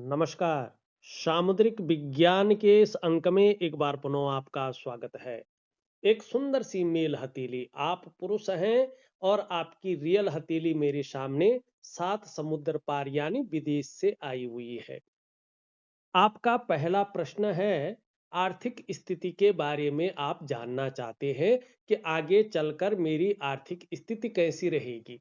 नमस्कार। सामुद्रिक विज्ञान के इस अंक में एक बार पुनः आपका स्वागत है। एक सुंदर सी मेल हथेली आप पुरुष हैं और आपकी रियल हथेली मेरे सामने 7 समुद्र पार यानी विदेश से आई हुई है। आपका पहला प्रश्न है, आर्थिक स्थिति के बारे में आप जानना चाहते हैं कि आगे चलकर मेरी आर्थिक स्थिति कैसी रहेगी।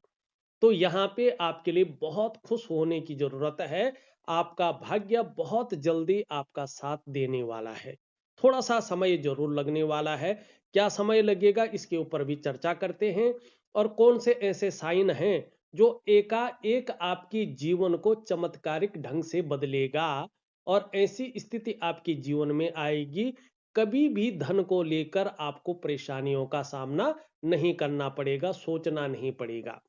तो यहाँ पे आपके लिए बहुत खुश होने की जरूरत है। आपका भाग्य बहुत जल्दी आपका साथ देने वाला है। थोड़ा सा समय जरूर लगने वाला है। क्या समय लगेगा इसके ऊपर भी चर्चा करते हैं। और कौन से ऐसे साइन हैं जो एकाएक आपकी जीवन को चमत्कारिक ढंग से बदलेगा और ऐसी स्थिति आपके जीवन में आएगी, कभी भी धन को लेकर आपको परेशानियों का सामना नहीं करना पड़ेगा, सोचना नहीं पड़ेगा।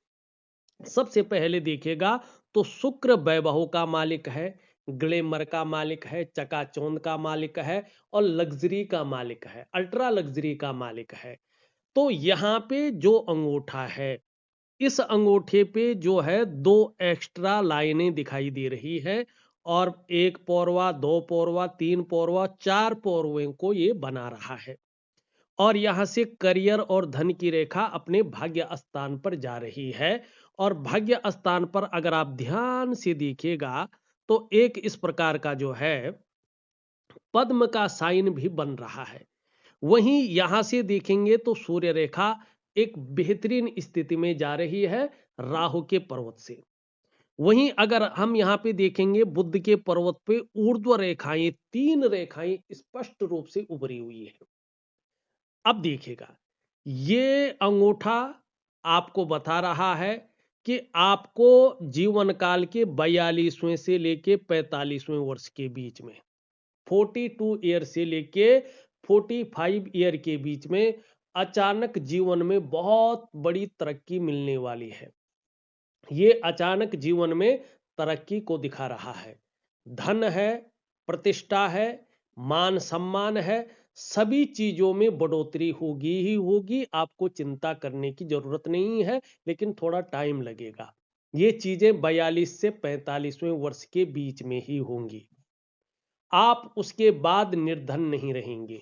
सबसे पहले देखिएगा तो शुक्र वैभव का मालिक है, ग्लैमर का मालिक है, चकाचौंध का मालिक है और लग्जरी का मालिक है, अल्ट्रा लग्जरी का मालिक है। तो यहाँ पे जो अंगूठा है, इस अंगूठे पे जो है दो एक्स्ट्रा लाइनें दिखाई दे रही है और एक पौरवा, दो पौरवा, तीन पौरवा, चार पौरवे को ये बना रहा है। और यहां से करियर और धन की रेखा अपने भाग्य स्थान पर जा रही है। और भाग्य स्थान पर अगर आप ध्यान से देखिएगा तो एक इस प्रकार का जो है पद्म का साइन भी बन रहा है। वहीं यहां से देखेंगे तो सूर्य रेखा एक बेहतरीन स्थिति में जा रही है राहु के पर्वत से। वहीं अगर हम यहां पे देखेंगे बुध के पर्वत पे ऊर्ध्व रेखाएं, तीन रेखाएं स्पष्ट रूप से उभरी हुई है। अब देखिएगा, ये अंगूठा आपको बता रहा है कि आपको जीवन काल के 42वें से लेके 45वें वर्ष के बीच में, 42 ईयर से लेके 45 ईयर के बीच में अचानक जीवन में बहुत बड़ी तरक्की मिलने वाली है। ये अचानक जीवन में तरक्की को दिखा रहा है। धन है, प्रतिष्ठा है, मान सम्मान है, सभी चीजों में बढ़ोतरी होगी ही होगी। आपको चिंता करने की जरूरत नहीं है, लेकिन थोड़ा टाइम लगेगा। ये चीजें 42 से 45वें वर्ष के बीच में ही होंगी। आप उसके बाद निर्धन नहीं रहेंगे,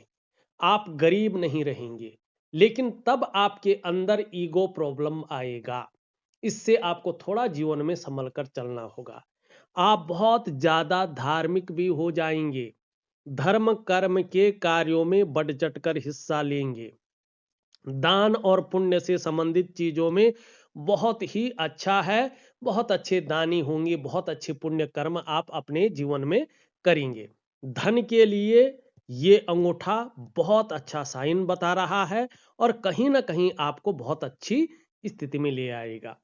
आप गरीब नहीं रहेंगे, लेकिन तब आपके अंदर ईगो प्रॉब्लम आएगा। इससे आपको थोड़ा जीवन में संभल कर चलना होगा। आप बहुत ज्यादा धार्मिक भी हो जाएंगे, धर्म कर्म के कार्यों में बढ़ चढ़ कर हिस्सा लेंगे, दान और पुण्य से संबंधित चीजों में बहुत ही अच्छा है, बहुत अच्छे दानी होंगे, बहुत अच्छे पुण्य कर्म आप अपने जीवन में करेंगे। धन के लिए ये अंगूठा बहुत अच्छा साइन बता रहा है और कहीं ना कहीं आपको बहुत अच्छी स्थिति में ले आएगा।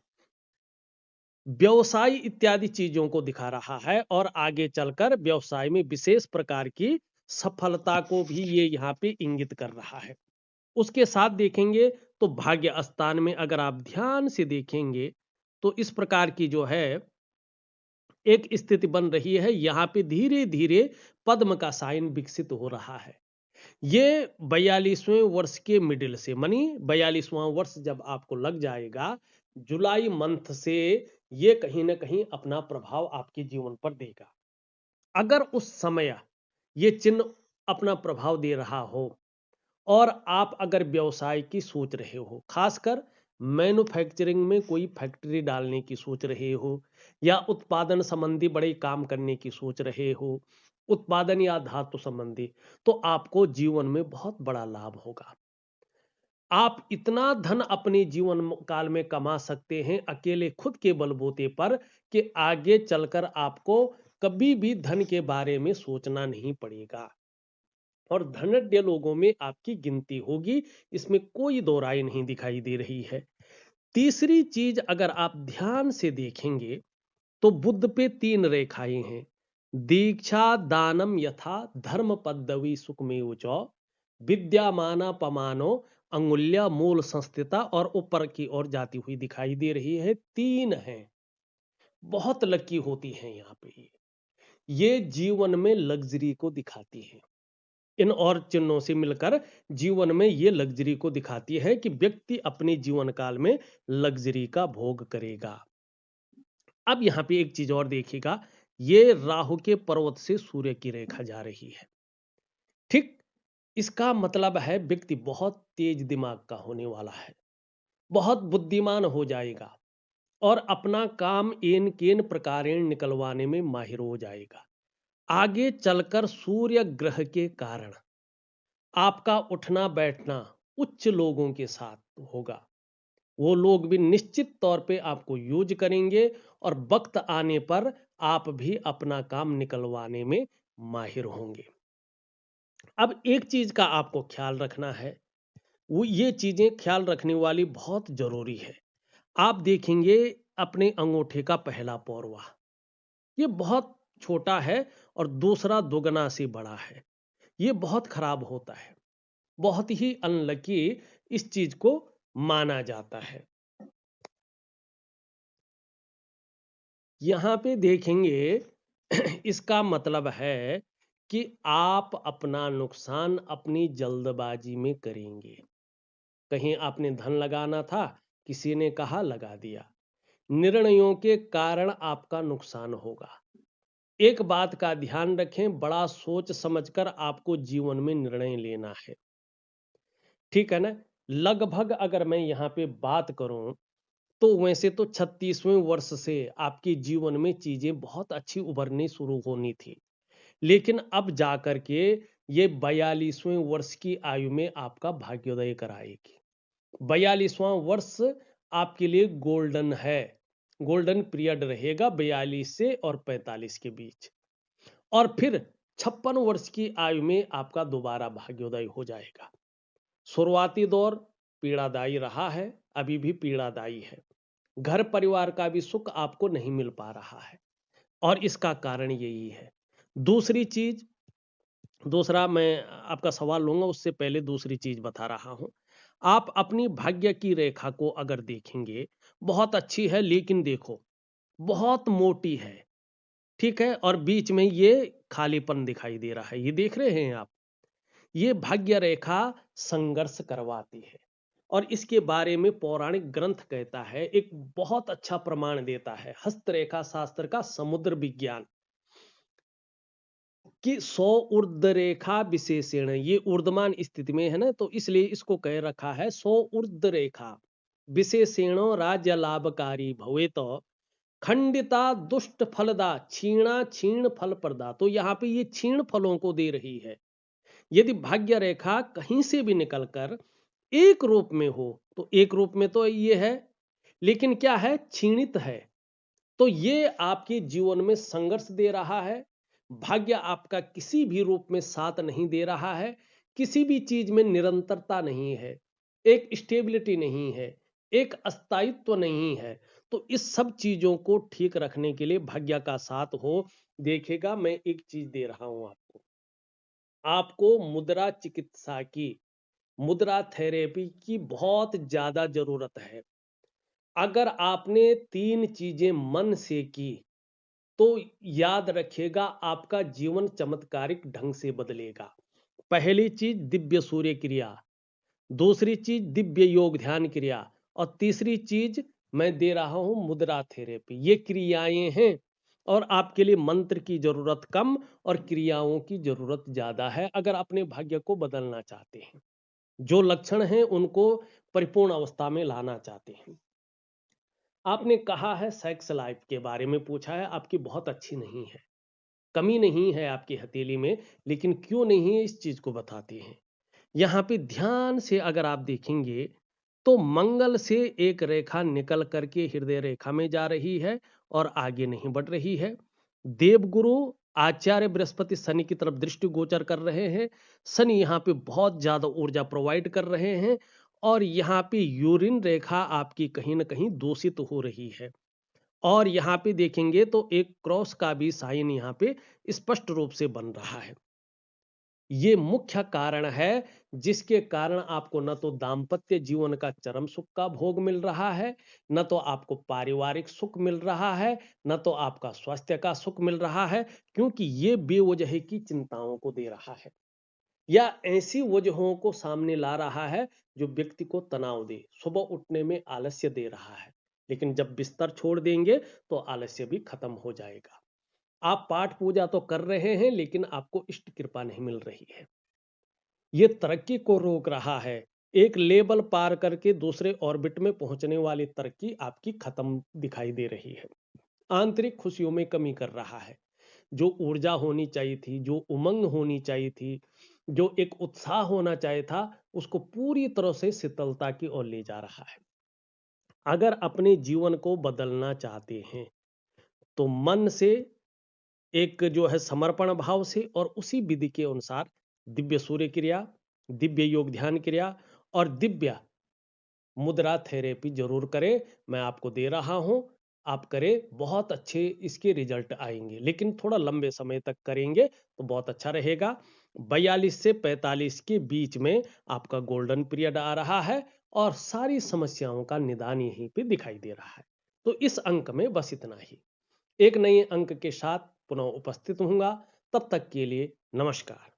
व्यवसाय इत्यादि चीजों को दिखा रहा है और आगे चलकर व्यवसाय में विशेष प्रकार की सफलता को भी ये यहाँ पे इंगित कर रहा है। उसके साथ देखेंगे तो भाग्य स्थान में अगर आप ध्यान से देखेंगे तो इस प्रकार की जो है एक स्थिति बन रही है। यहाँ पे धीरे धीरे पद्म का साइन विकसित हो रहा है। ये 42वें वर्ष के मिडिल से मानी 42वां वर्ष जब आपको लग जाएगा, जुलाई मंथ से ये कहीं ना कहीं अपना प्रभाव आपके जीवन पर देगा। अगर उस समय ये चिन्ह अपना प्रभाव दे रहा हो और आप अगर व्यवसाय की सोच रहे हो, खासकर मैन्युफैक्चरिंग में कोई फैक्ट्री डालने की सोच रहे हो या उत्पादन संबंधी बड़े काम करने की सोच रहे हो, उत्पादन या धातु संबंधी, तो आपको जीवन में बहुत बड़ा लाभ होगा। आप इतना धन अपने जीवन काल में कमा सकते हैं अकेले खुद के बलबूते पर कि आगे चलकर आपको कभी भी धन के बारे में सोचना नहीं पड़ेगा और धनाढ्य लोगों में आपकी गिनती होगी। इसमें कोई दो राय नहीं दिखाई दे रही है। तीसरी चीज अगर आप ध्यान से देखेंगे तो बुद्ध पे तीन रेखाएं हैं। दीक्षा दानम यथा धर्म पदवी सुखमेव च, विद्यामाना पमानो अंगुल्या मूल संस्थिता, और ऊपर की ओर जाती हुई दिखाई दे रही है। तीन है, बहुत लकी होती है यहाँ पे। ये जीवन में लग्जरी को दिखाती है। इन और चिन्हों से मिलकर जीवन में ये लग्जरी को दिखाती है कि व्यक्ति अपने जीवन काल में लग्जरी का भोग करेगा। अब यहाँ पे एक चीज और देखिएगा, ये राहु के पर्वत से सूर्य की रेखा जा रही है। ठीक, इसका मतलब है व्यक्ति बहुत तेज दिमाग का होने वाला है, बहुत बुद्धिमान हो जाएगा और अपना काम एन केन प्रकारेण निकलवाने में माहिर हो जाएगा। आगे चलकर सूर्य ग्रह के कारण आपका उठना बैठना उच्च लोगों के साथ होगा। वो लोग भी निश्चित तौर पे आपको यूज करेंगे और वक्त आने पर आप भी अपना काम निकलवाने में माहिर होंगे। अब एक चीज का आपको ख्याल रखना है, वो ये चीजें ख्याल रखने वाली बहुत जरूरी है। आप देखेंगे अपने अंगूठे का पहला पौरवा, ये बहुत छोटा है और दूसरा दुगना से बड़ा है। ये बहुत खराब होता है, बहुत ही अनलकी इस चीज को माना जाता है। यहां पे देखेंगे इसका मतलब है कि आप अपना नुकसान अपनी जल्दबाजी में करेंगे। कहीं आपने धन लगाना था, किसी ने कहा लगा दिया, निर्णयों के कारण आपका नुकसान होगा। एक बात का ध्यान रखें, बड़ा सोच समझकर आपको जीवन में निर्णय लेना है, ठीक है ना। लगभग अगर मैं यहाँ पे बात करूं तो वैसे तो 36वें वर्ष से आपके जीवन में चीजें बहुत अच्छी उभरनी शुरू होनी थी, लेकिन अब जाकर के ये 42वें वर्ष की आयु में आपका भाग्योदय कराएगी। 42वां वर्ष आपके लिए गोल्डन है, गोल्डन पीरियड रहेगा 42 से और 45 के बीच। और फिर 56 वर्ष की आयु में आपका दोबारा भाग्योदय हो जाएगा। शुरुआती दौर पीड़ादायी रहा है, अभी भी पीड़ादायी है। घर परिवार का भी सुख आपको नहीं मिल पा रहा है और इसका कारण यही है। दूसरी चीज, दूसरा मैं आपका सवाल लूंगा, उससे पहले दूसरी चीज बता रहा हूं। आप अपनी भाग्य की रेखा को अगर देखेंगे, बहुत अच्छी है लेकिन देखो बहुत मोटी है, ठीक है, और बीच में ये खालीपन दिखाई दे रहा है, ये देख रहे हैं आप। ये भाग्य रेखा संघर्ष करवाती है और इसके बारे में पौराणिक ग्रंथ कहता है, एक बहुत अच्छा प्रमाण देता है हस्तरेखा शास्त्र का समुद्र विज्ञान, कि 100 ऊर्ध्व रेखा विशेषण, ये ऊर्ध्वमान स्थिति में है ना, तो इसलिए इसको कह रखा है 100 ऊर्ध्व रेखा विशेषणो राज्य लाभकारी भवे तो खंडिता दुष्ट फलदा क्षीणा क्षीण फल प्रदा। तो यहाँ पे ये क्षीण फलों को दे रही है। यदि भाग्य रेखा कहीं से भी निकलकर एक रूप में हो, तो एक रूप में तो ये है, लेकिन क्या है, क्षीणित है, तो ये आपके जीवन में संघर्ष दे रहा है। भाग्य आपका किसी भी रूप में साथ नहीं दे रहा है, किसी भी चीज में निरंतरता नहीं है, एक स्टेबिलिटी नहीं है, एक अस्थायित्व नहीं है। तो इस सब चीजों को ठीक रखने के लिए भाग्य का साथ हो। देखेगा, मैं एक चीज दे रहा हूं आपको, आपको मुद्रा चिकित्सा की, मुद्रा थेरेपी की बहुत ज्यादा जरूरत है। अगर आपने 3 चीजें मन से की तो याद रखिएगा आपका जीवन चमत्कारिक ढंग से बदलेगा। पहली चीज दिव्य सूर्य क्रिया, दूसरी चीज दिव्य योग ध्यान क्रिया और तीसरी चीज मैं दे रहा हूं मुद्रा थेरेपी। ये क्रियाएं हैं और आपके लिए मंत्र की जरूरत कम और क्रियाओं की जरूरत ज्यादा है अगर अपने भाग्य को बदलना चाहते हैं, जो लक्षण हैं उनको परिपूर्ण अवस्था में लाना चाहते हैं। आपने कहा है सेक्स लाइफ के बारे में पूछा है, आपकी बहुत अच्छी नहीं है, कमी नहीं है आपकी हथेली में, लेकिन क्यों नहीं है इस चीज को बताते हैं। यहाँ पे ध्यान से अगर आप देखेंगे तो मंगल से एक रेखा निकल करके हृदय रेखा में जा रही है और आगे नहीं बढ़ रही है। देवगुरु आचार्य बृहस्पति शनि की तरफ दृष्टि गोचर कर रहे हैं। शनि यहाँ पे बहुत ज्यादा ऊर्जा प्रोवाइड कर रहे हैं और यहाँ पे यूरिन रेखा आपकी कहीं ना कहीं दूषित हो रही है। और यहाँ पे देखेंगे तो एक क्रॉस का भी साइन यहाँ पे स्पष्ट रूप से बन रहा है। ये मुख्य कारण है जिसके कारण आपको न तो दाम्पत्य जीवन का चरम सुख का भोग मिल रहा है, न तो आपको पारिवारिक सुख मिल रहा है, न तो आपका स्वास्थ्य का सुख मिल रहा है, क्योंकि ये बेवजह की चिंताओं को दे रहा है या ऐसी वजहों को सामने ला रहा है जो व्यक्ति को तनाव दे, सुबह उठने में आलस्य दे रहा है, लेकिन जब बिस्तर छोड़ देंगे तो आलस्य भी खत्म हो जाएगा। आप पाठ पूजा तो कर रहे हैं लेकिन आपको इष्ट कृपा नहीं मिल रही है। ये तरक्की को रोक रहा है। एक लेवल पार करके दूसरे ऑर्बिट में पहुंचने वाली तरक्की आपकी खत्म दिखाई दे रही है। आंतरिक खुशियों में कमी कर रहा है। जो ऊर्जा होनी चाहिए थी, जो उमंग होनी चाहिए थी, जो एक उत्साह होना चाहिए था, उसको पूरी तरह से शीतलता की ओर ले जा रहा है। अगर अपने जीवन को बदलना चाहते हैं तो मन से, एक जो है समर्पण भाव से और उसी विधि के अनुसार दिव्य सूर्य क्रिया, दिव्य योग ध्यान क्रिया और दिव्य मुद्रा थेरेपी जरूर करें। मैं आपको दे रहा हूं, आप करें, बहुत अच्छे इसके रिजल्ट आएंगे, लेकिन थोड़ा लंबे समय तक करेंगे तो बहुत अच्छा रहेगा। 42 से 45 के बीच में आपका गोल्डन पीरियड आ रहा है और सारी समस्याओं का निदान यहीं पे दिखाई दे रहा है। तो इस अंक में बस इतना ही। एक नए अंक के साथ पुनः उपस्थित होऊंगा। तब तक के लिए नमस्कार।